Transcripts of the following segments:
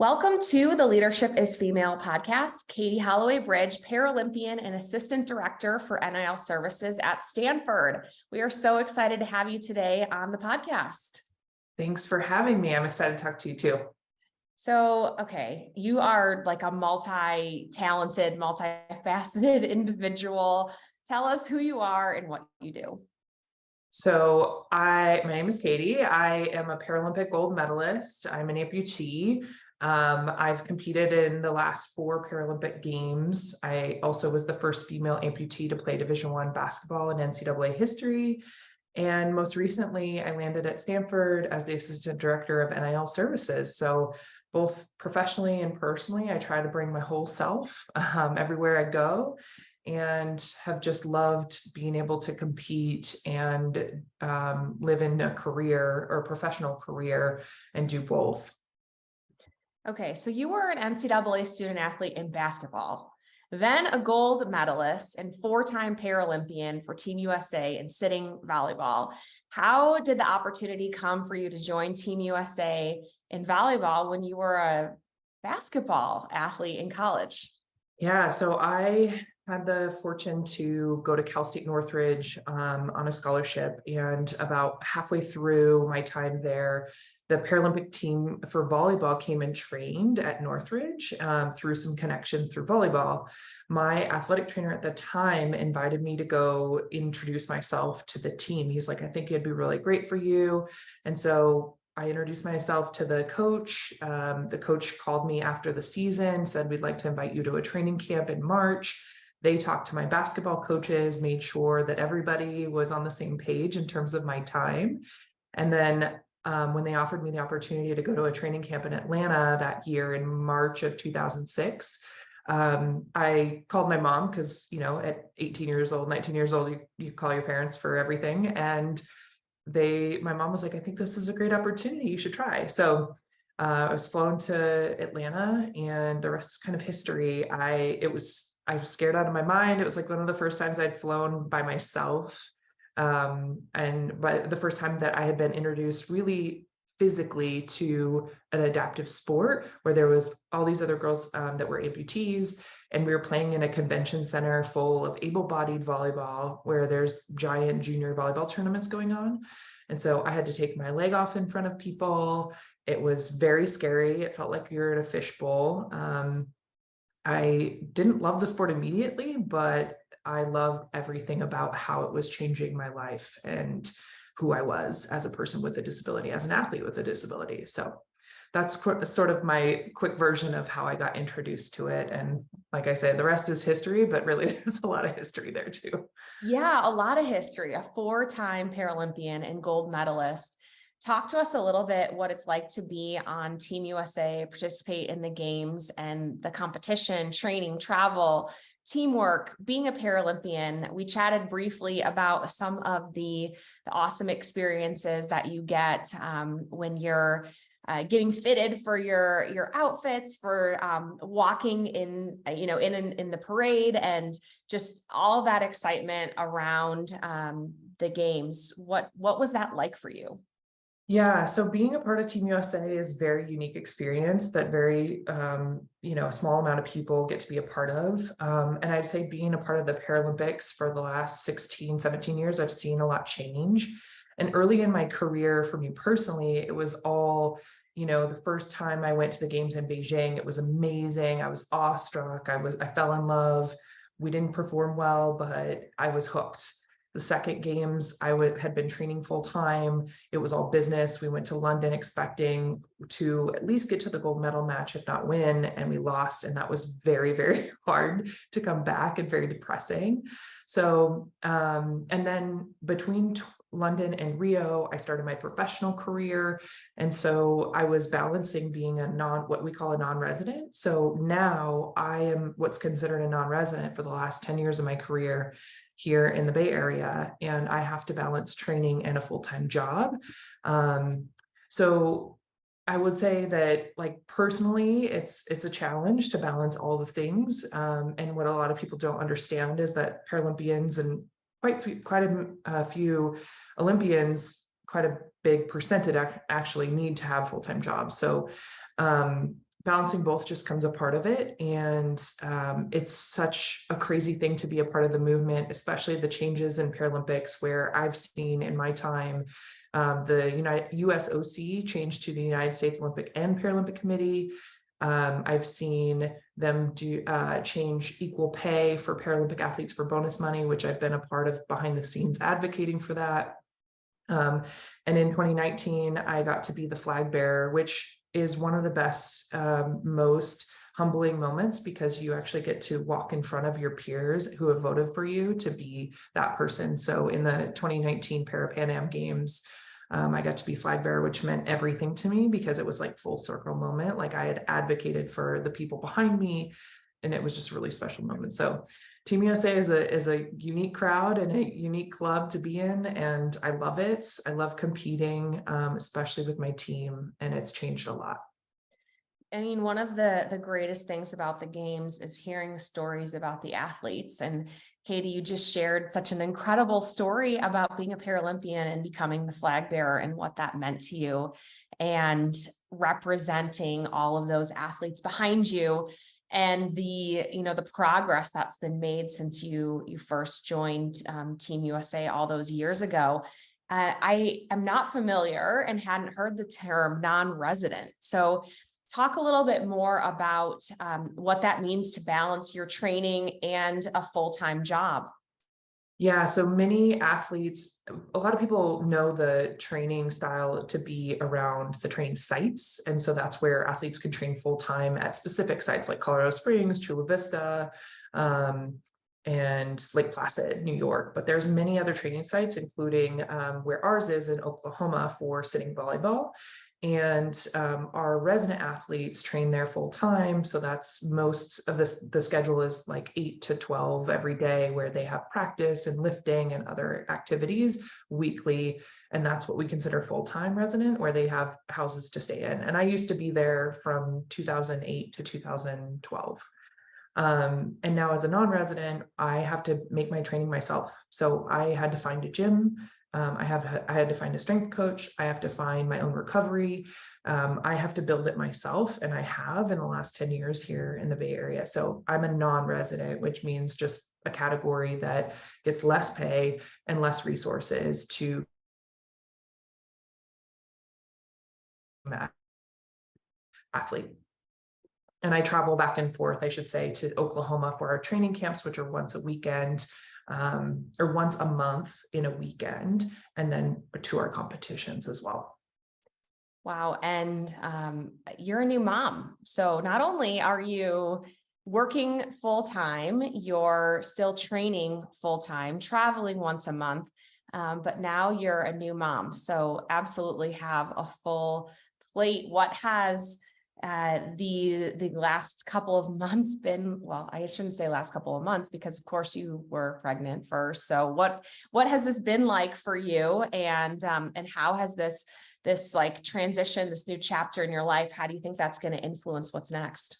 Welcome to the Leadership is Female podcast. Katie Holloway Bridge, Paralympian and Assistant Director for NIL Services at Stanford. We are so excited to have you today on the podcast. Thanks for having me. I'm excited to talk to you too. So, you are like a multi-talented, multifaceted individual. Tell us who you are and what you do. So my name is Katie. I am a Paralympic gold medalist. I'm an amputee. I've competed in the last 4 Paralympic games. I also was the first female amputee to play Division I basketball in NCAA history. And most recently, I landed at Stanford as the Assistant Director of NIL Services. So both professionally and personally, I try to bring my whole self everywhere I go, and have just loved being able to compete and live in a career or professional career and do both. Okay, so you were an NCAA student athlete in basketball, then a gold medalist and 4-time Paralympian for Team USA in sitting volleyball. How did the opportunity come for you to join Team USA in volleyball when you were a basketball athlete in college? Yeah, so I had the fortune to go to Cal State Northridge on a scholarship, and about halfway through my time there, the Paralympic team for volleyball came and trained at Northridge through some connections through volleyball. My athletic trainer at the time invited me to go introduce myself to the team. He's like, I think it'd be really great for you. And so I introduced myself to the coach. The coach called me after the season, said, we'd like to invite you to a training camp in March. They talked to my basketball coaches, made sure that everybody was on the same page in terms of my time. And then when they offered me the opportunity to go to a training camp in Atlanta that year in March of 2006, I called my mom because, at 18 years old, 19 years old, you call your parents for everything. And my mom was like, I think this is a great opportunity. You should try. So I was flown to Atlanta, and the rest is kind of history. I was scared out of my mind. It was like one of the first times I'd flown by myself. But the first time that I had been introduced really physically to an adaptive sport where there was all these other girls that were amputees, and we were playing in a convention center full of able-bodied volleyball where there's giant junior volleyball tournaments going on. And so I had to take my leg off in front of people. It was very scary. It felt like you're in a fishbowl. I didn't love the sport immediately, but I loved everything about how it was changing my life and who I was as a person with a disability, as an athlete with a disability. So that's sort of my quick version of how I got introduced to it. And like I said, the rest is history, but really there's a lot of history there too. Yeah, a lot of history. A 4-time Paralympian and gold medalist. Talk to us a little bit what it's like to be on Team USA, participate in the games and the competition, training, travel, teamwork, being a Paralympian. We chatted briefly about some of the awesome experiences that you get when you're getting fitted for your outfits, for walking in the parade, and just all that excitement around the games. What was that like for you? Yeah, so being a part of Team USA is a very unique experience that very, small amount of people get to be a part of. And I'd say being a part of the Paralympics for the last 16, 17 years, I've seen a lot change. And early in my career, for me personally, it was all, the first time I went to the games in Beijing, it was amazing. I was awestruck. I fell in love. We didn't perform well, but I was hooked. The second games, had been training full time. It was all business. We went to London expecting to at least get to the gold medal match, if not win, and we lost. And that was very, very hard to come back and very depressing. So, and then between London and Rio, I started my professional career. And so I was balancing being what we call a non-resident. So now I am what's considered a non-resident for the last 10 years of my career here in the Bay Area, and I have to balance training and a full-time job. So I would say that, like, personally, it's a challenge to balance all the things. And what a lot of people don't understand is that Paralympians and quite a few Olympians, quite a big percentage actually need to have full-time jobs. So balancing both just comes a part of it. And it's such a crazy thing to be a part of the movement, especially the changes in Paralympics, where I've seen in my time the USOC change to the United States Olympic and Paralympic Committee. I've seen them change equal pay for Paralympic athletes for bonus money, which I've been a part of behind the scenes advocating for that. And in 2019, I got to be the flag bearer, which is one of the best, most humbling moments, because you actually get to walk in front of your peers who have voted for you to be that person. So in the 2019 Pan Am Games, I got to be flag bearer, which meant everything to me, because it was like full circle moment. Like I had advocated for the people behind me, and it was just a really special moment. So Team USA is a unique crowd and a unique club to be in, and I love it. I love competing, especially with my team, and it's changed a lot. I mean, one of the greatest things about the games is hearing stories about the athletes. And Katie, you just shared such an incredible story about being a Paralympian and becoming the flag bearer and what that meant to you, and representing all of those athletes behind you, and the progress that's been made since you first joined Team USA all those years ago. I am not familiar and hadn't heard the term non-resident. So talk a little bit more about what that means to balance your training and a full-time job. Yeah, so many athletes, a lot of people know the training style to be around the training sites. And so that's where athletes can train full-time at specific sites like Colorado Springs, Chula Vista, and Lake Placid, New York. But there's many other training sites, including where ours is in Oklahoma for sitting volleyball. And our resident athletes train there full time. So that's most of this. The schedule is like 8 to 12 every day, where they have practice and lifting and other activities weekly. And that's what we consider full-time resident, where they have houses to stay in. And I used to be there from 2008 to 2012. And now as a non-resident, I have to make my training myself. So I had to find a gym. I had to find a strength coach. I have to find my own recovery. I have to build it myself. And I have in the last 10 years here in the Bay Area. So I'm a non-resident, which means just a category that gets less pay and less resources to athlete. And I travel back and forth, I should say, to Oklahoma for our training camps, which are once a weekend. Or once a month in a weekend, and then to our competitions as well. Wow. And you're a new mom. So not only are you working full-time, you're still training full-time, traveling once a month, but now you're a new mom. So absolutely have a full plate. What has the last couple of months been? Well, I shouldn't say last couple of months, because of course you were pregnant first. So what has this been like for you? And how has this like transition, this new chapter in your life, how do you think that's going to influence what's next?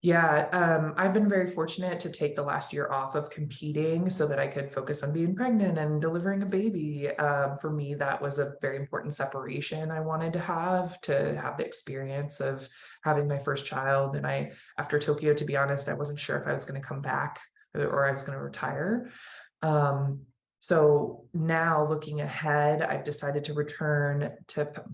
Yeah, I've been very fortunate to take the last year off of competing so that I could focus on being pregnant and delivering a baby. For me, that was a very important separation I wanted to have the experience of having my first child. And after Tokyo, to be honest, I wasn't sure if I was going to come back or I was going to retire. So now looking ahead, I've decided to return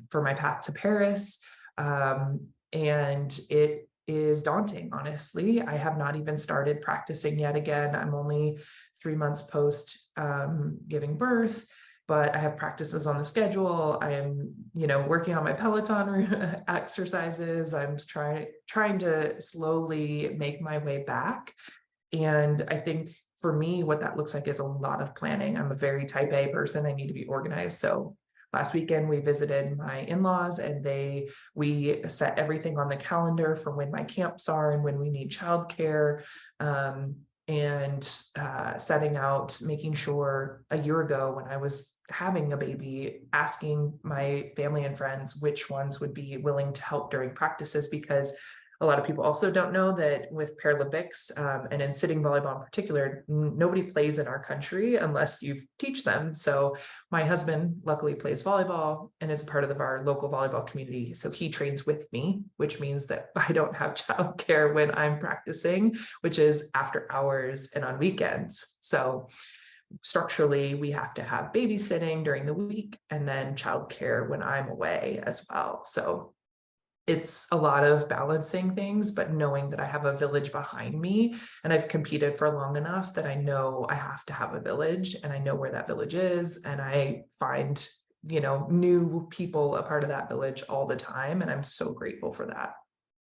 for my path to Paris. And it is daunting, honestly. I have not even started practicing yet again. I'm only 3 months post giving birth, but I have practices on the schedule. I am, working on my Peloton exercises. I'm trying to slowly make my way back. And I think for me, what that looks like is a lot of planning. I'm a very type A person. I need to be organized. So last weekend, we visited my in-laws, and we set everything on the calendar for when my camps are and when we need childcare, and setting out, making sure a year ago when I was having a baby, asking my family and friends which ones would be willing to help during practices, because A lot of people also don't know that with Paralympics, and in sitting volleyball in particular, nobody plays in our country unless you teach them. So my husband luckily plays volleyball and is a part of our local volleyball community. So he trains with me, which means that I don't have childcare when I'm practicing, which is after hours and on weekends. So structurally, we have to have babysitting during the week and then childcare when I'm away as well. So it's a lot of balancing things, but knowing that I have a village behind me and I've competed for long enough that I know I have to have a village and I know where that village is. And I find, new people a part of that village all the time. And I'm so grateful for that.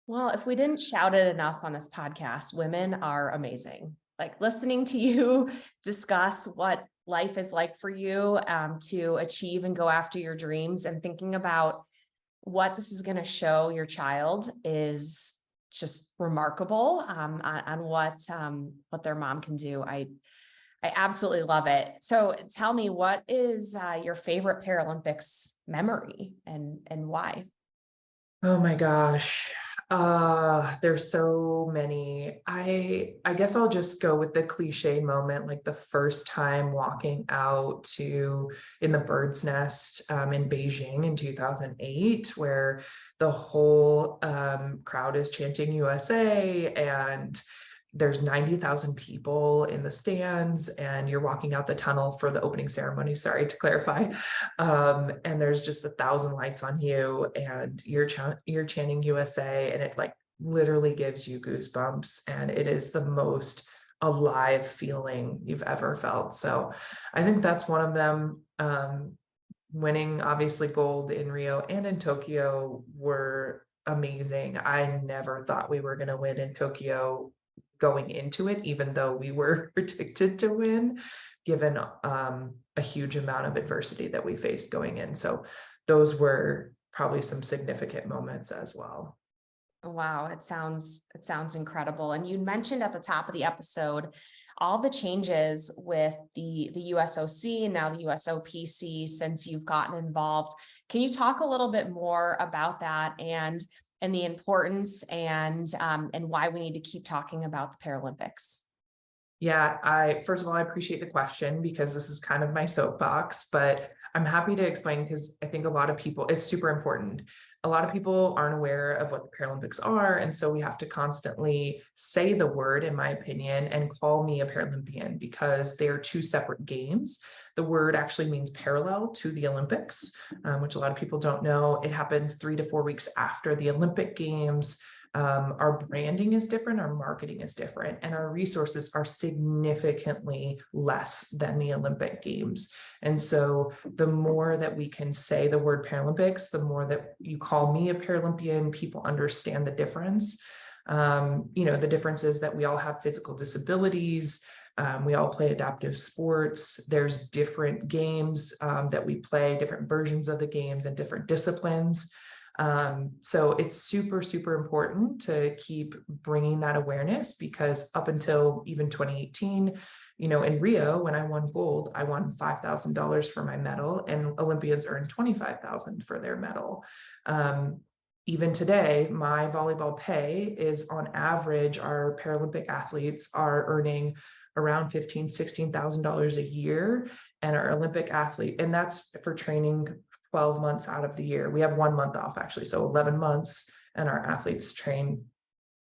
Well, if we didn't shout it enough on this podcast, women are amazing. Like listening to you discuss what life is like for you to achieve and go after your dreams, and thinking about what this is going to show your child is just remarkable on what their mom can do. I absolutely love it. So tell me, what is your favorite Paralympics memory and why? Oh my gosh. There's so many. I guess I'll just go with the cliche moment, like the first time walking out in the bird's nest in Beijing in 2008, where the whole crowd is chanting USA and there's 90,000 people in the stands and you're walking out the tunnel for the opening ceremony, sorry to clarify. And there's just 1,000 lights on you and you're chanting USA, and it like literally gives you goosebumps, and it is the most alive feeling you've ever felt. So I think that's one of them. Winning obviously gold in Rio and in Tokyo were amazing. I never thought we were going to win in Tokyo going into it, even though we were predicted to win, given a huge amount of adversity that we faced going in. So those were probably some significant moments as well. Wow, it sounds incredible. And you mentioned at the top of the episode all the changes with the USOC and now the USOPC since you've gotten involved. Can you talk a little bit more about that and the importance and why we need to keep talking about the Paralympics? Yeah, first of all, I appreciate the question because this is kind of my soapbox, but I'm happy to explain because I think a lot of people, it's super important. A lot of people aren't aware of what the Paralympics are. And so we have to constantly say the word, in my opinion, and call me a Paralympian because they're two separate games. The word actually means parallel to the Olympics, which a lot of people don't know. It happens 3 to 4 weeks after the Olympic Games. Our branding is different, our marketing is different, and our resources are significantly less than the Olympic Games. And so the more that we can say the word Paralympics, the more that you call me a Paralympian, people understand the difference. The difference is that we all have physical disabilities. We all play adaptive sports. There's different games that we play, different versions of the games and different disciplines. So it's super, super important to keep bringing that awareness, because up until even 2018, in Rio, when I won gold, I won $5,000 for my medal, and Olympians earned $25,000 for their medal. Even today, my volleyball pay is on average, our Paralympic athletes are earning around $15,000, $16,000 a year. And our Olympic athlete, and that's for training 12 months out of the year. We have 1 month off actually, so 11 months, and our athletes train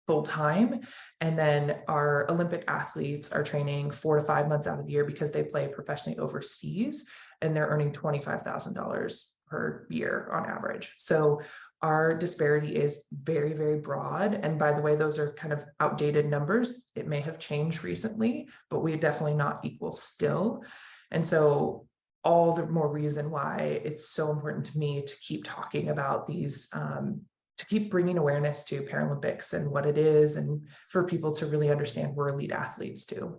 full time. And then our Olympic athletes are training 4 to 5 months out of the year because they play professionally overseas, and they're earning $25,000 per year on average. So our disparity is very, very broad. And by the way, those are kind of outdated numbers. It may have changed recently, but we're definitely not equal still. And so all the more reason why it's so important to me to keep talking about these, to keep bringing awareness to Paralympics and what it is, and for people to really understand we're elite athletes too.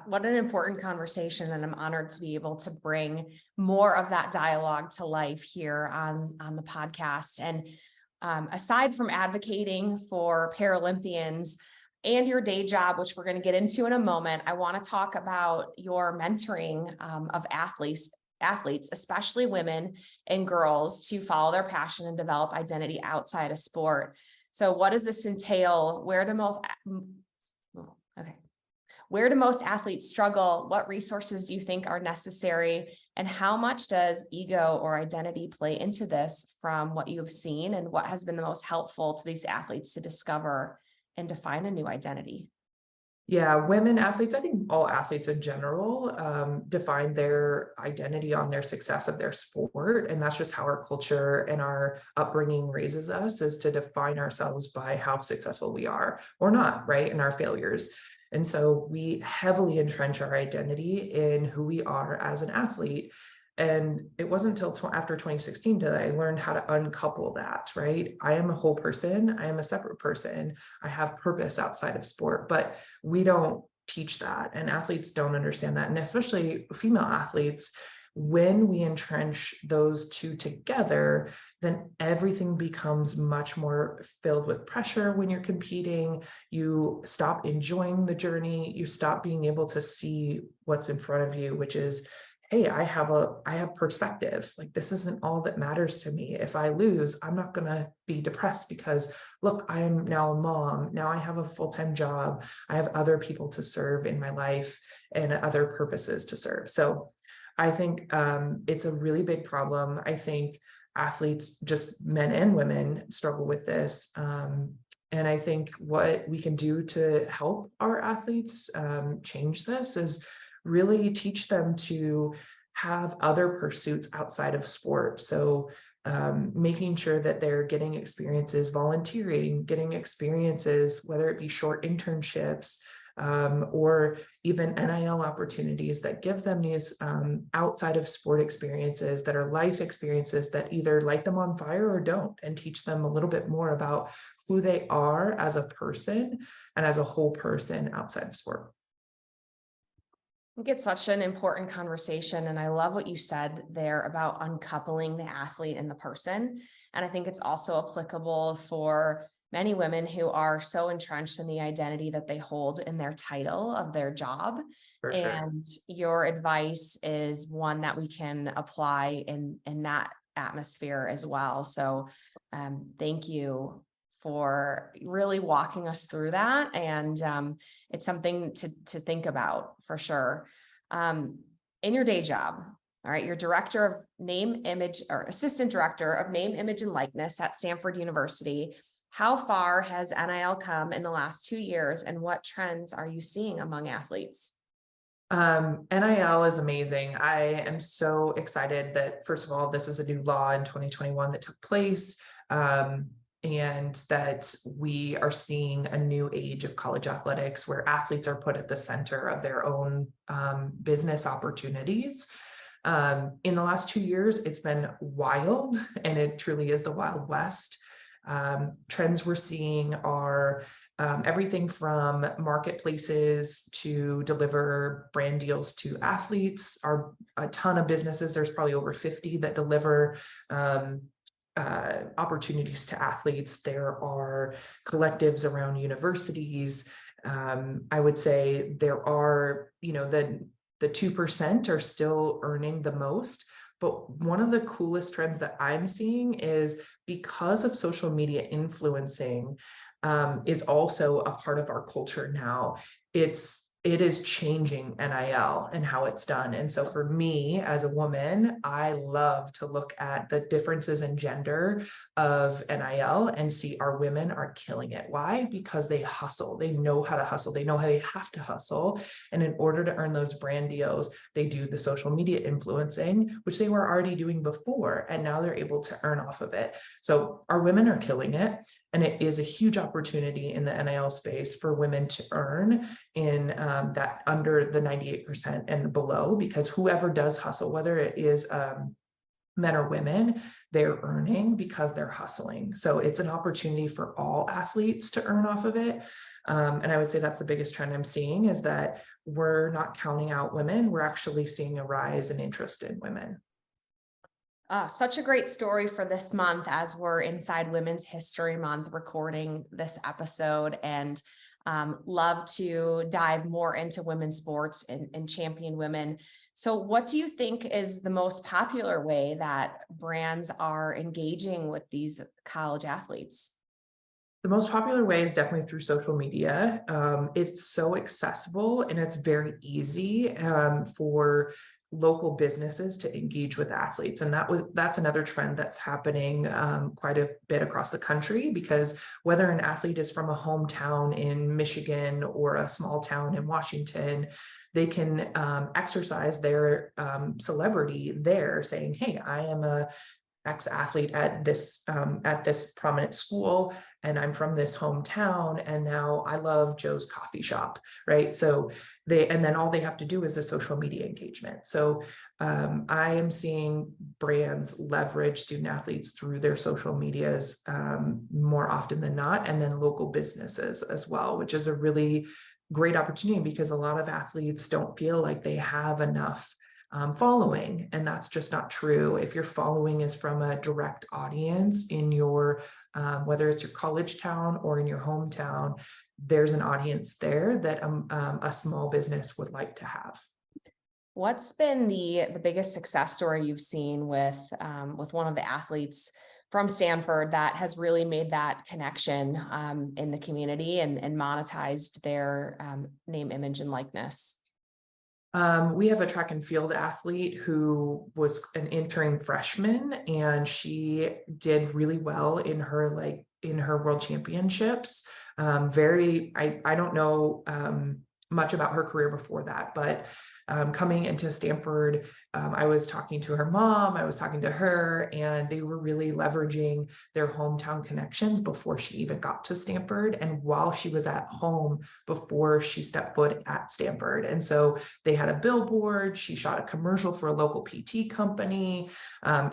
What an important conversation, and I'm honored to be able to bring more of that dialogue to life here on the podcast. And aside from advocating for Paralympians and your day job, which we're going to get into in a moment, I want to talk about your mentoring of athletes, especially women and girls, to follow their passion and develop identity outside of sport. So what does this entail? Where do most athletes struggle? What resources do you think are necessary? And how much does ego or identity play into this from what you've seen? And what has been the most helpful to these athletes to discover and define a new identity? Yeah, women athletes, I think all athletes in general, define their identity on their success of their sport. And that's just how our culture and our upbringing raises us, is to define ourselves by how successful we are or not, right? And our failures. And so we heavily entrench our identity in who we are as an athlete. And it wasn't until after 2016 that I learned how to uncouple that, right? I am a whole person. I am a separate person. I have purpose outside of sport, but we don't teach that. And athletes don't understand that. And especially female athletes, when we entrench those two together, then everything becomes much more filled with pressure when you're competing. You stop enjoying the journey. You stop being able to see what's in front of you, which is, hey, I have perspective. Like, this isn't all that matters to me. If I lose, I'm not going to be depressed because, look, I am now a mom. Now I have a full-time job. I have other people to serve in my life and other purposes to serve. So I think it's a really big problem. I think athletes, just men and women, struggle with this. And I think what we can do to help our athletes change this is really teach them to have other pursuits outside of sport. So making sure that they're getting experiences, volunteering, getting experiences, whether it be short internships or even NIL opportunities that give them these outside of sport experiences that are life experiences that either light them on fire or don't, and teach them a little bit more about who they are as a person and as a whole person outside of sport. I think it's such an important conversation. And I love what you said there about uncoupling the athlete and the person. And I think it's also applicable for many women who are so entrenched in the identity that they hold in their title of their job. For sure. And your advice is one that we can apply in that atmosphere as well. So thank you for really walking us through that. And it's something to think about for sure. In your day job, all right, you're director of name, image, or assistant director of name, image, and likeness at Stanford University. How far has NIL come in the last 2 years, and what trends are you seeing among athletes? NIL is amazing. I am so excited that, first of all, this is a new law in 2021 that took place. And that we are seeing a new age of college athletics where athletes are put at the center of their own business opportunities. In the last 2 years, it's been wild, and it truly is the Wild West. Trends we're seeing are everything from marketplaces to deliver brand deals to athletes. Are a ton of businesses. There's probably over 50 that deliver opportunities to athletes. There are collectives around universities. I would say there are, the 2% are still earning the most. But one of the coolest trends that I'm seeing is, because of social media influencing is also a part of our culture now. It is changing NIL and how it's done. And so for me as a woman, I love to look at the differences in gender of NIL and see our women are killing it. Why? Because they hustle. They know how to hustle. They know how they have to hustle. And in order to earn those brand deals, they do the social media influencing, which they were already doing before. And now they're able to earn off of it. So our women are killing it. And it is a huge opportunity in the NIL space for women to earn in that under the 98% and below, because whoever does hustle, whether it is men or women, they're earning because they're hustling. So it's an opportunity for all athletes to earn off of it. And I would say that's the biggest trend I'm seeing, is that we're not counting out women. We're actually seeing a rise in interest in women. Such a great story for this month, as we're inside Women's History Month recording this episode, and love to dive more into women's sports and champion women. So what do you think is the most popular way that brands are engaging with these college athletes? The most popular way is definitely through social media. It's so accessible and it's very easy for local businesses to engage with athletes. And that's another trend that's happening quite a bit across the country, because whether an athlete is from a hometown in Michigan or a small town in Washington, they can exercise their celebrity there, saying, hey, I am a ex-athlete at this prominent school, and I'm from this hometown, and now I love Joe's coffee shop, right? So and then all they have to do is the social media engagement. So I am seeing brands leverage student athletes through their social medias more often than not, and then local businesses as well, which is a really great opportunity, because a lot of athletes don't feel like they have enough following, and that's just not true. If your following is from a direct audience in your whether it's your college town or in your hometown, there's an audience there that a small business would like to have. What's been the biggest success story you've seen with one of the athletes from Stanford that has really made that connection in the community and monetized their name, image, and likeness? We have a track and field athlete who was an interim freshman, and she did really well in her world championships. I don't know much about her career before that, but coming into Stanford, I was talking to her mom, I was talking to her, and they were really leveraging their hometown connections before she even got to Stanford, and while she was at home before she stepped foot at Stanford. And so they had a billboard, she shot a commercial for a local PT company.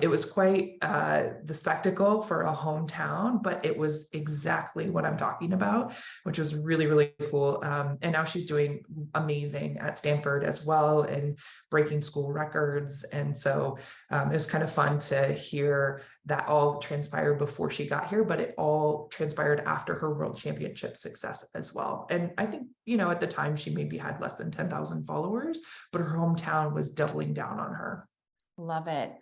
It was quite the spectacle for a hometown, but it was exactly what I'm talking about, which was really, really cool. And now she's doing amazing at Stanford as well, and breaking school records. And so it was kind of fun to hear that all transpired before she got here, but it all transpired after her world championship success as well. And I think, at the time she maybe had less than 10,000 followers, but her hometown was doubling down on her. Love it.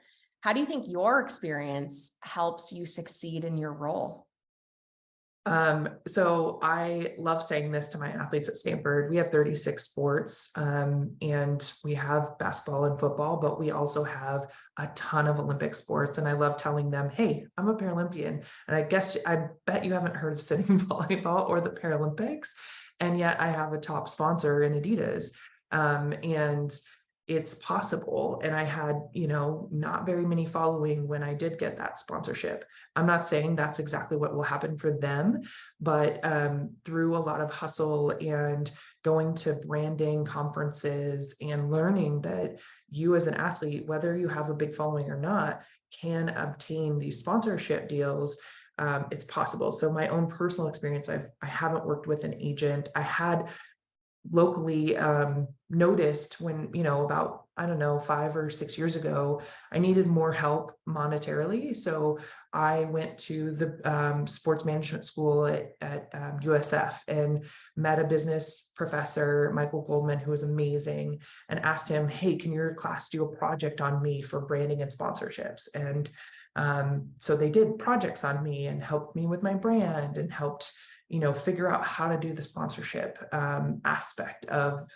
How do you think your experience helps you succeed in your role? So I love saying this to my athletes at Stanford. We have 36 sports, and we have basketball and football, but we also have a ton of Olympic sports. And I love telling them, hey, I'm a Paralympian. And I bet you haven't heard of sitting volleyball or the Paralympics. And yet I have a top sponsor in Adidas. And it's possible. And I had, not very many following when I did get that sponsorship. I'm not saying that's exactly what will happen for them, but through a lot of hustle and going to branding conferences and learning that you as an athlete, whether you have a big following or not, can obtain these sponsorship deals. It's possible. So my own personal experience, I haven't worked with an agent. I had locally noticed when, about, I don't know, 5 or 6 years ago, I needed more help monetarily. So I went to the sports management school at USF and met a business professor, Michael Goldman, who was amazing, and asked him, hey, can your class do a project on me for branding and sponsorships? And so they did projects on me and helped me with my brand and helped figure out how to do the sponsorship aspect of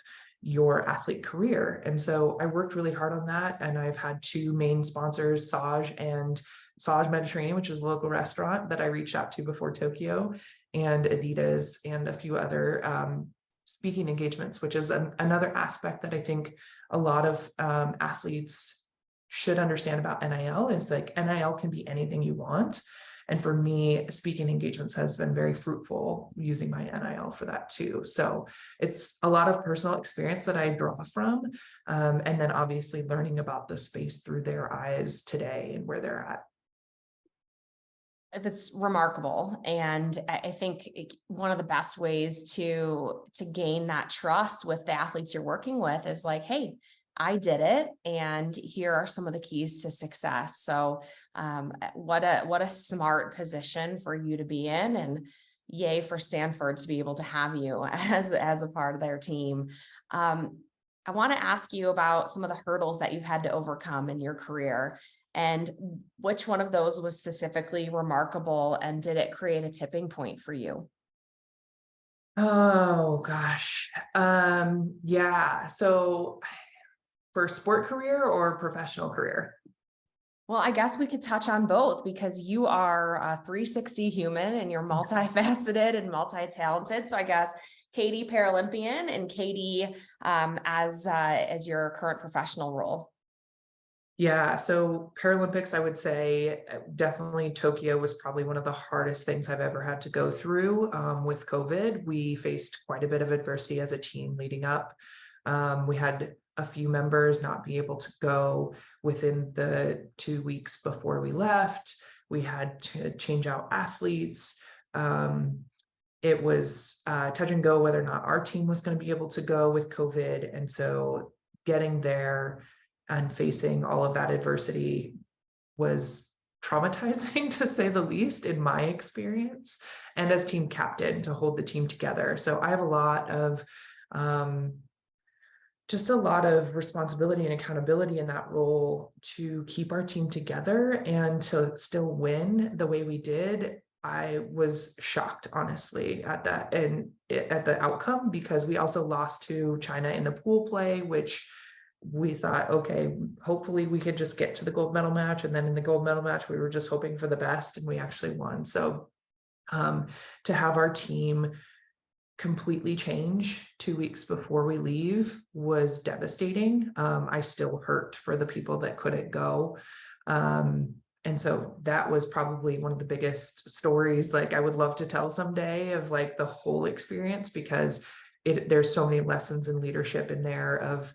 your athlete career. And so I worked really hard on that. And I've had 2 main sponsors, Saj Mediterranean, which is a local restaurant that I reached out to before Tokyo, and Adidas, and a few other speaking engagements, which is another aspect that I think a lot of athletes should understand about NIL, is like NIL can be anything you want. And for me, speaking engagements has been very fruitful using my NIL for that too. So it's a lot of personal experience that I draw from. And then obviously learning about the space through their eyes today and where they're at. That's remarkable. And I think one of the best ways to gain that trust with the athletes you're working with is like, hey, I did it, and here are some of the keys to success. So what a smart position for you to be in, and yay for Stanford to be able to have you as a part of their team. I want to ask you about some of the hurdles that you've had to overcome in your career, And which one of those was specifically remarkable, and did it create a tipping point for you? Oh gosh. Yeah. So for sport career or professional career? Well, I guess we could touch on both, because you are a 360 human and you're multifaceted and multi-talented. So I guess Katie Paralympian and Katie as your current professional role. Yeah, so Paralympics, I would say definitely Tokyo was probably one of the hardest things I've ever had to go through. With COVID, we faced quite a bit of adversity as a team leading up. We had a few members not be able to go within the 2 weeks before we left. We had to change out athletes. It was touch and go whether or not our team was going to be able to go with COVID. And so getting there and facing all of that adversity was traumatizing to say the least in my experience, and as team captain to hold the team together. So I have a lot of just a lot of responsibility and accountability in that role to keep our team together and to still win the way we did. I was shocked, honestly, at that and at the outcome, because we also lost to China in the pool play, which we thought, okay, hopefully we could just get to the gold medal match. And then in the gold medal match, we were just hoping for the best, and we actually won. So to have our team completely change 2 weeks before we leave was devastating. I still hurt for the people that couldn't go. And so that was probably one of the biggest stories, like I would love to tell someday, of like the whole experience, because there's so many lessons in leadership in there of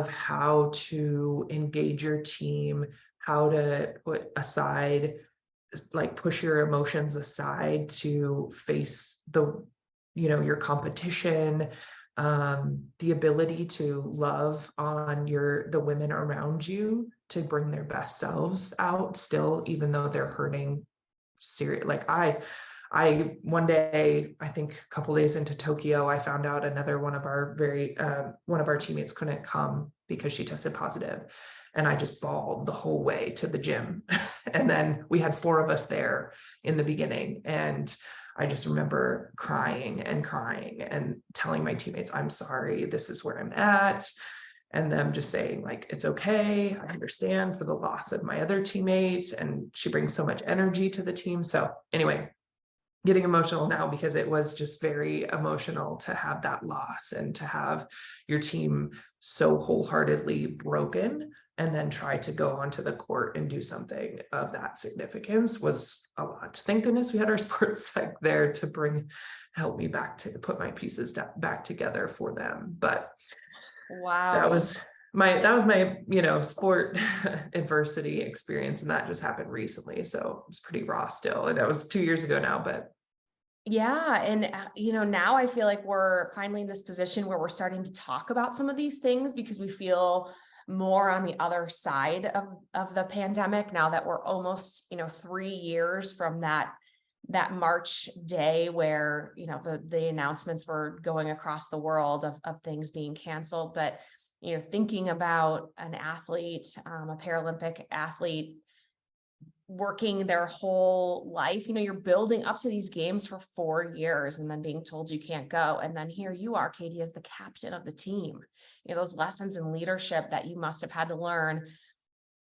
how to engage your team, how to put aside, like push your emotions aside to face your competition, the ability to love on the women around you, to bring their best selves out still, even though they're hurting serious. Like I one day, I think a couple days into Tokyo, I found out another one of our teammates couldn't come because she tested positive, and I just bawled the whole way to the gym. And then we had 4 of us there in the beginning, and I just remember crying and telling my teammates, I'm sorry, this is where I'm at. And them just saying, like, it's okay, I understand for the loss of my other teammate, and she brings so much energy to the team. So anyway, getting emotional now, because it was just very emotional to have that loss and to have your team so wholeheartedly broken, and then try to go onto the court and do something of that significance was a lot. Thank goodness we had our sports psych there to help me put my pieces back together for them. But Wow. that was my sport adversity experience, and that just happened recently, so it was pretty raw still, and that was 2 years ago now. But Yeah. And, now I feel like we're finally in this position where we're starting to talk about some of these things, because we feel more on the other side of the pandemic now that we're almost, 3 years from that March day where, the announcements were going across the world of things being canceled. But, thinking about an athlete, a Paralympic athlete, working their whole life, you're building up to these games for 4 years and then being told you can't go. And then here you are, Katie, as the captain of the team, those lessons in leadership that you must have had to learn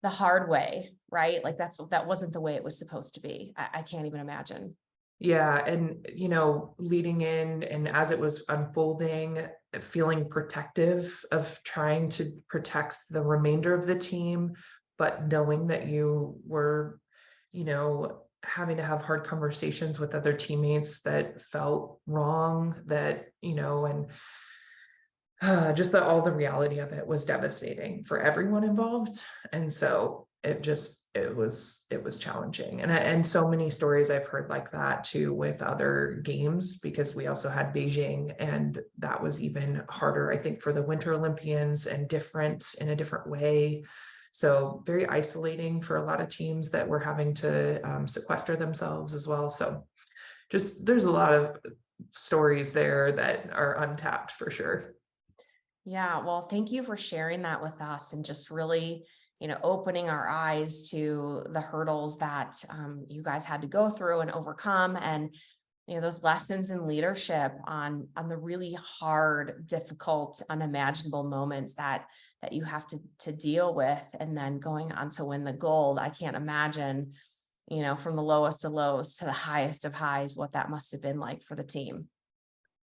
the hard way, right? Like that wasn't the way it was supposed to be. I can't even imagine. yeah, and leading in and as it was unfolding, feeling protective of trying to protect the remainder of the team, but knowing that you were having to have hard conversations with other teammates that felt wrong, and just all the reality of it was devastating for everyone involved. And so it was challenging. And so many stories I've heard like that too with other games, because we also had Beijing, and that was even harder, I think, for the Winter Olympians, and different in a different way. So very isolating for a lot of teams that were having to sequester themselves as well. So just there's a lot of stories there that are untapped for sure. Yeah, well, thank you for sharing that with us, and just really, opening our eyes to the hurdles that you guys had to go through and overcome, and those lessons in leadership on the really hard, difficult, unimaginable moments that you have to deal with, and then going on to win the gold. I can't imagine, from the lowest of lows to the highest of highs, what that must have been like for the team.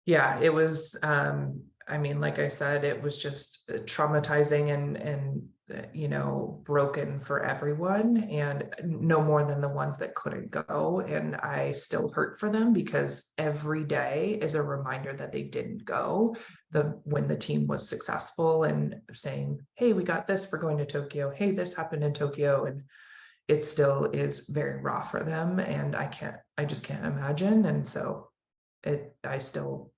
Yeah, it was, I mean, like I said, it was just traumatizing and broken for everyone, and no more than the ones that couldn't go. And I still hurt for them because every day is a reminder that they didn't go. When the team was successful and saying, hey, we got this, we're going to Tokyo. Hey, this happened in Tokyo. And it still is very raw for them. And I just can't imagine. And so it's still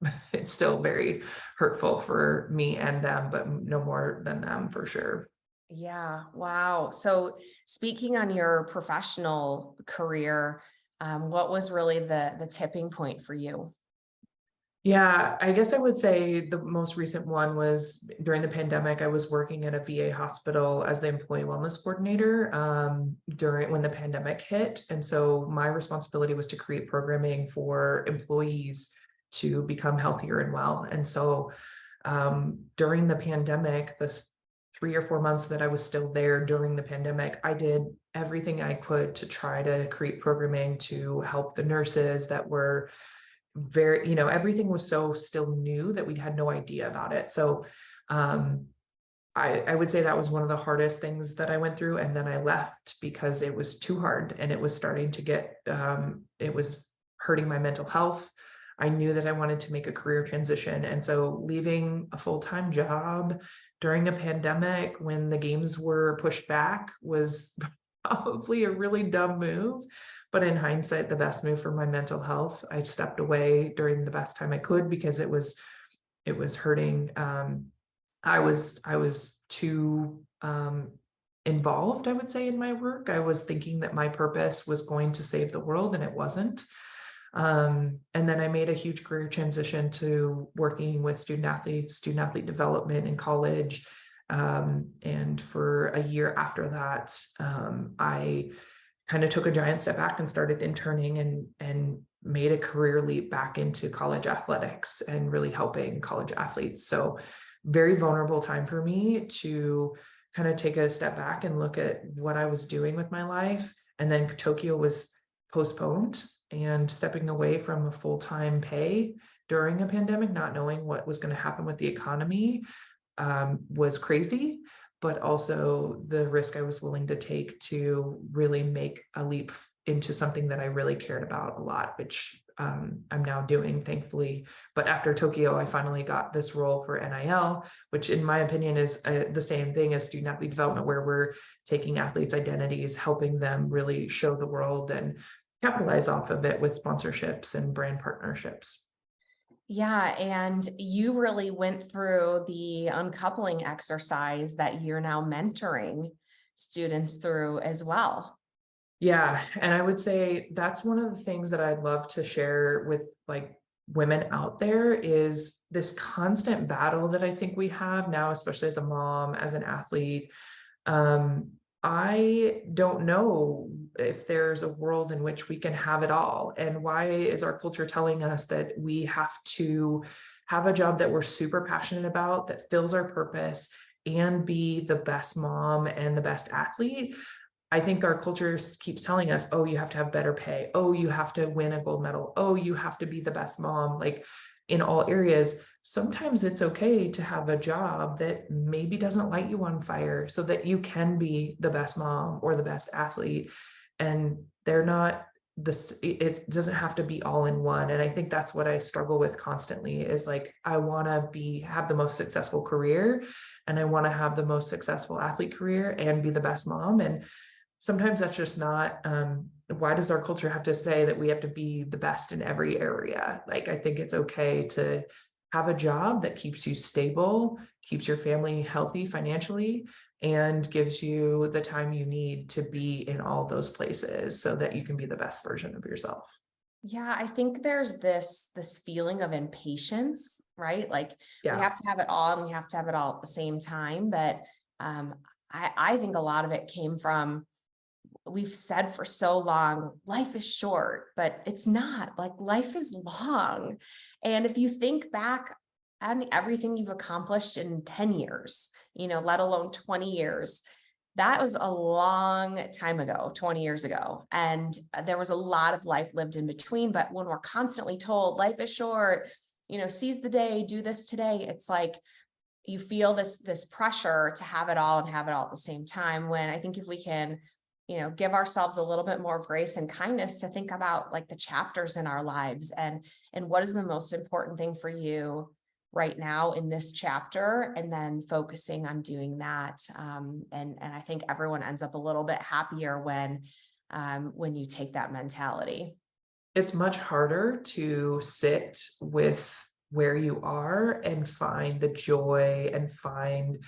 very hurtful for me and them, but no more than them for sure. Yeah. Wow. So speaking on your professional career, what was really the tipping point for you? Yeah, I guess I would say the most recent one was during the pandemic. I was working at a VA hospital as the employee wellness coordinator during when the pandemic hit. And so my responsibility was to create programming for employees to become healthier and well. And so during the pandemic, the 3 or 4 months that I was still there during the pandemic, I did everything I could to try to create programming to help the nurses that were everything was so still new that we had no idea about it. So I would say that was one of the hardest things that I went through. And then I left because it was too hard and it was starting to get, it was hurting my mental health. I knew that I wanted to make a career transition. And so leaving a full-time job during a pandemic when the games were pushed back was probably a really dumb move. But in hindsight, the best move for my mental health. I stepped away during the best time I could because it was hurting. I was too involved, I would say, in my work. I was thinking that my purpose was going to save the world, and it wasn't. And then I made a huge career transition to working with student athlete development in college. And for a year after that, I kind of took a giant step back and started interning and made a career leap back into college athletics and really helping college athletes. So very vulnerable time for me to kind of take a step back and look at what I was doing with my life. And then Tokyo was postponed, and stepping away from a full-time pay during a pandemic, not knowing what was going to happen with the economy, was crazy. But also the risk I was willing to take to really make a leap into something that I really cared about a lot, which I'm now doing, thankfully. But after Tokyo, I finally got this role for NIL, which in my opinion is the same thing as student athlete development, where we're taking athletes' identities, helping them really show the world and capitalize off of it with sponsorships and brand partnerships. Yeah, and you really went through the uncoupling exercise that you're now mentoring students through as well. Yeah, and I would say that's one of the things that I'd love to share with like women out there is this constant battle that I think we have now, especially as a mom, as an athlete. I don't know if there's a world in which we can have it all. And why is our culture telling us that we have to have a job that we're super passionate about, that fills our purpose, and be the best mom and the best athlete? I think our culture keeps telling us, oh, you have to have better pay. Oh, you have to win a gold medal. Oh, you have to be the best mom, like in all areas. Sometimes it's okay to have a job that maybe doesn't light you on fire so that you can be the best mom or the best athlete. And they're not this, it doesn't have to be all in one. And I think that's what I struggle with constantly is like, I want to have the most successful career, and I want to have the most successful athlete career and be the best mom. And sometimes that's just not, why does our culture have to say that we have to be the best in every area? Like, I think it's okay to have a job that keeps you stable, keeps your family healthy financially, and gives you the time you need to be in all those places so that you can be the best version of yourself. Yeah, I think there's this feeling of impatience, right? Like we Yeah. have to have it all and we have to have it all at the same time. But I think a lot of it came from, we've said for so long, life is short, but it's not. Like, life is long. And if you think back on everything you've accomplished in 10 years, let alone 20 years, that was a long time ago, 20 years ago. And there was a lot of life lived in between. But when we're constantly told life is short, seize the day, do this today, it's like you feel this pressure to have it all and have it all at the same time. When I think if we can, give ourselves a little bit more grace and kindness to think about like the chapters in our lives, and what is the most important thing for you right now in this chapter, and then focusing on doing that. And I think everyone ends up a little bit happier when you take that mentality. It's much harder to sit with where you are and find the joy and find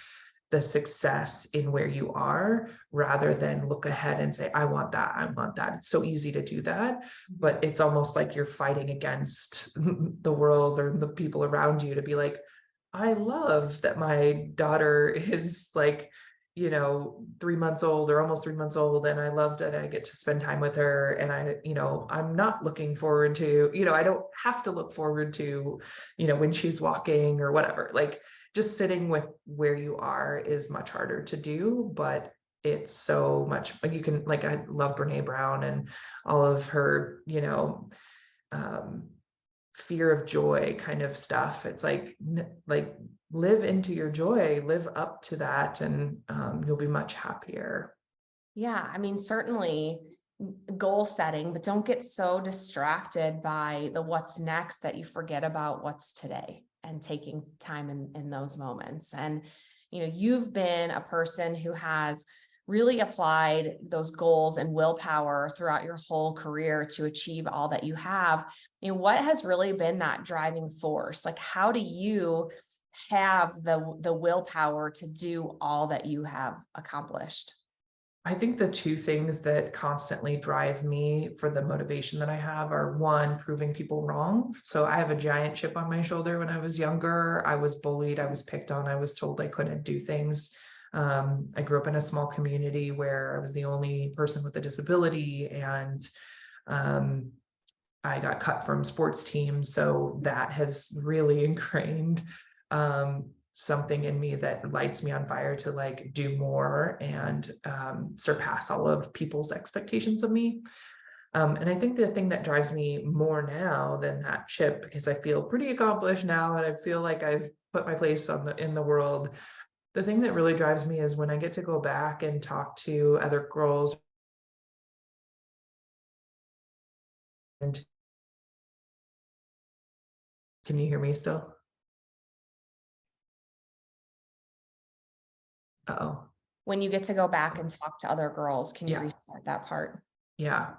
the success in where you are, rather than look ahead and say, I want that, I want that. It's so easy to do that, but it's almost like you're fighting against the world or the people around you to be like, I love that my daughter is like, 3 months old or almost 3 months old, and I love that I get to spend time with her. And I'm not looking forward to, I don't have to look forward to, when she's walking or whatever. Like, just sitting with where you are is much harder to do, but it's so much, like, you can, like, I love Brene Brown and all of her, fear of joy kind of stuff. It's like live into your joy, live up to that, and you'll be much happier. Yeah, I mean, certainly goal setting, but don't get so distracted by the what's next that you forget about what's today, and taking time in those moments. And, you've been a person who has really applied those goals and willpower throughout your whole career to achieve all that you have. What has really been that driving force? Like, how do you have the willpower to do all that you have accomplished? I think the two things that constantly drive me for the motivation that I have are, one, proving people wrong. So I have a giant chip on my shoulder. When I was younger, I was bullied, I was picked on, I was told I couldn't do things. I grew up in a small community where I was the only person with a disability, and I got cut from sports teams. So that has really ingrained something in me that lights me on fire to like do more and surpass all of people's expectations of me. And I think the thing that drives me more now than that chip, because I feel pretty accomplished now and I feel like I've put my place in the world. The thing that really drives me is when I get to go back and talk to other girls. And can you hear me still? Uh-oh. When you get to go back and talk to other girls, can you Yeah. restart that part? Yeah.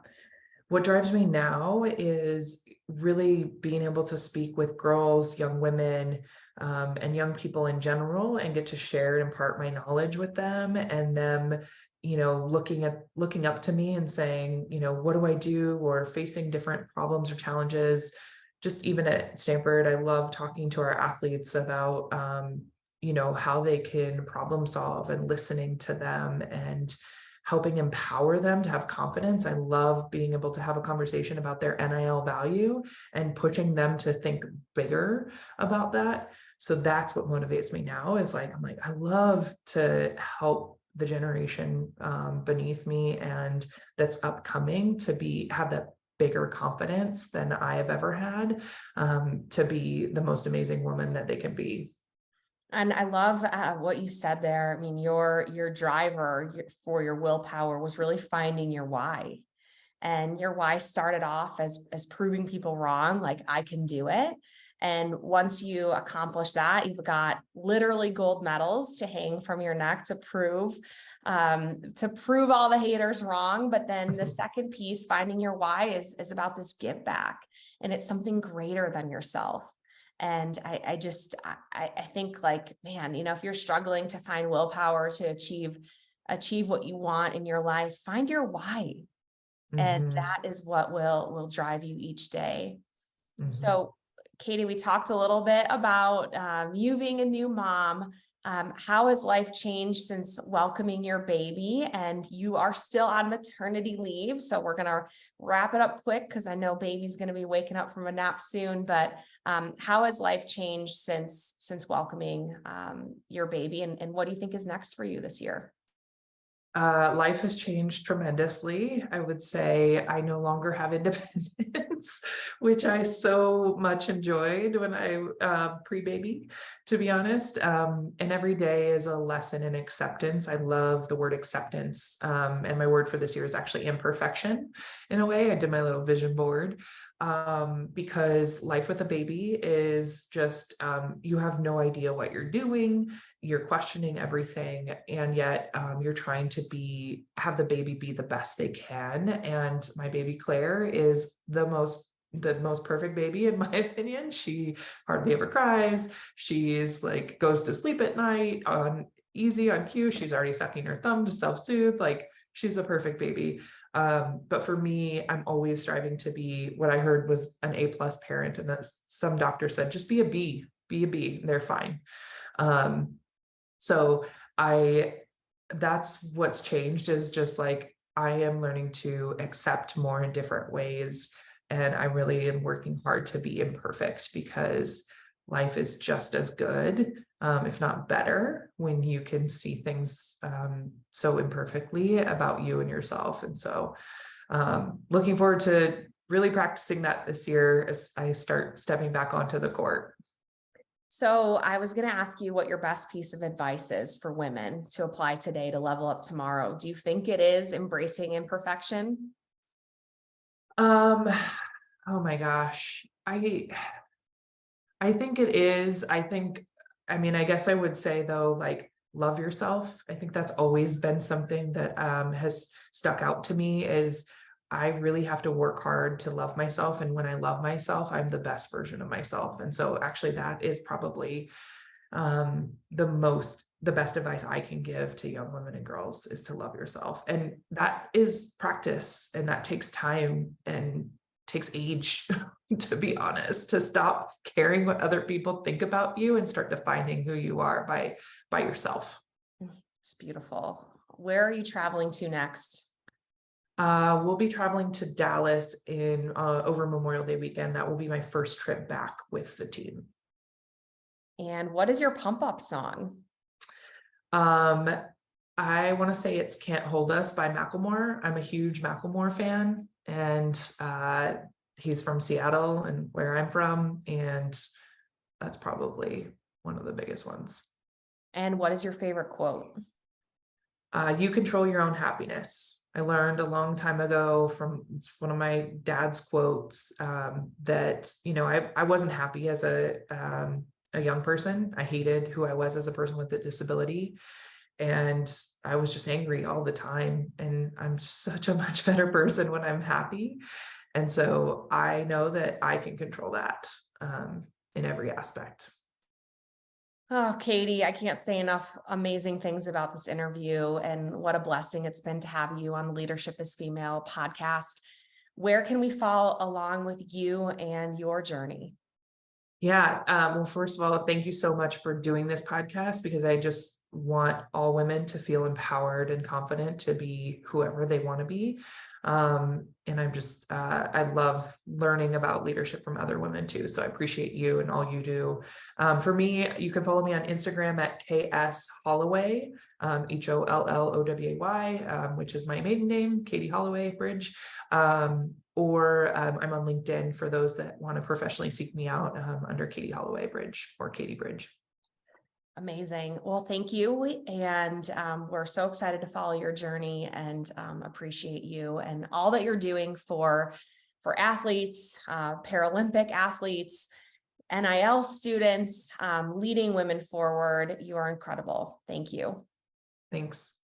What drives me now is really being able to speak with girls, young women, and young people in general, and get to share and impart my knowledge with them, and them, looking up to me and saying, what do I do, or facing different problems or challenges. Just even at Stanford, I love talking to our athletes about, how they can problem solve, and listening to them and helping empower them to have confidence. I love being able to have a conversation about their NIL value and pushing them to think bigger about that. So that's what motivates me now, is like, I'm like, I love to help the generation beneath me and that's upcoming to have that bigger confidence than I have ever had, to be the most amazing woman that they can be. And I love what you said there. I mean, your driver for your willpower was really finding your why. And your why started off as proving people wrong, like, I can do it. And once you accomplish that, you've got literally gold medals to hang from your neck to prove all the haters wrong. But then the second piece, finding your why, is about this give back, and it's something greater than yourself. And I think, like, man, if you're struggling to find willpower to achieve what you want in your life, find your why. And Mm-hmm. that is what will drive you each day. Mm-hmm. So, Katie, we talked a little bit about you being a new mom. How has life changed since welcoming your baby? And you are still on maternity leave, so we're going to wrap it up quick because I know baby's going to be waking up from a nap soon. But how has life changed since welcoming your baby? And what do you think is next for you this year? Life has changed tremendously. I would say I no longer have independence, which I so much enjoyed when I pre-baby, to be honest. And every day is a lesson in acceptance. I love the word acceptance. And my word for this year is actually imperfection. In a way, I did my little vision board because life with a baby is just, you have no idea what you're doing. You're questioning everything, and yet you're trying to have the baby be the best they can. And my baby Claire is the most perfect baby in my opinion. She hardly ever cries. She's like goes to sleep at night on cue. She's already sucking her thumb to self-soothe. Like, she's a perfect baby. But for me, I'm always striving to be what I heard was an A+ parent, and that some doctor said, just be a B, they're fine. So that's what's changed, is just like, I am learning to accept more in different ways. And I really am working hard to be imperfect, because life is just as good, if not better, when you can see things so imperfectly about you and yourself. And so looking forward to really practicing that this year as I start stepping back onto the court. So I was going to ask you what your best piece of advice is for women to apply today to level up tomorrow. Do you think it is embracing imperfection? Oh my gosh. I think it is. I mean, I guess I would say though, like, love yourself. I think that's always been something that has stuck out to me, is I really have to work hard to love myself. And when I love myself, I'm the best version of myself. And so actually that is probably the best advice I can give to young women and girls, is to love yourself. And that is practice, and that takes time and takes age, to be honest, to stop caring what other people think about you and start defining who you are by yourself. It's beautiful. Where are you traveling to next? We'll be traveling to Dallas in over Memorial Day weekend. That will be my first trip back with the team. And what is your pump up song? I want to say it's Can't Hold Us by Macklemore. I'm a huge Macklemore fan, and he's from Seattle and where I'm from, and that's probably one of the biggest ones. And what is your favorite quote? You control your own happiness. I learned a long time ago it's one of my dad's quotes, that, I wasn't happy as a young person. I hated who I was as a person with a disability. And I was just angry all the time. And I'm just such a much better person when I'm happy. And so I know that I can control that in every aspect. Oh, Katie, I can't say enough amazing things about this interview, and what a blessing it's been to have you on the Leadership is Female podcast. Where can we follow along with you and your journey? Yeah. Well, first of all, thank you so much for doing this podcast, because I just want all women to feel empowered and confident to be whoever they want to be. And I'm just, I love learning about leadership from other women too. So I appreciate you and all you do. For me, you can follow me on Instagram at KS Holloway, HOLLOWAY, which is my maiden name, Katie Holloway Bridge. Or I'm on LinkedIn for those that want to professionally seek me out, under Katie Holloway Bridge or Katie Bridge. Amazing. Well, thank you. And we're so excited to follow your journey, and appreciate you and all that you're doing for athletes, Paralympic athletes, NIL students, leading women forward. You are incredible. Thank you. Thanks.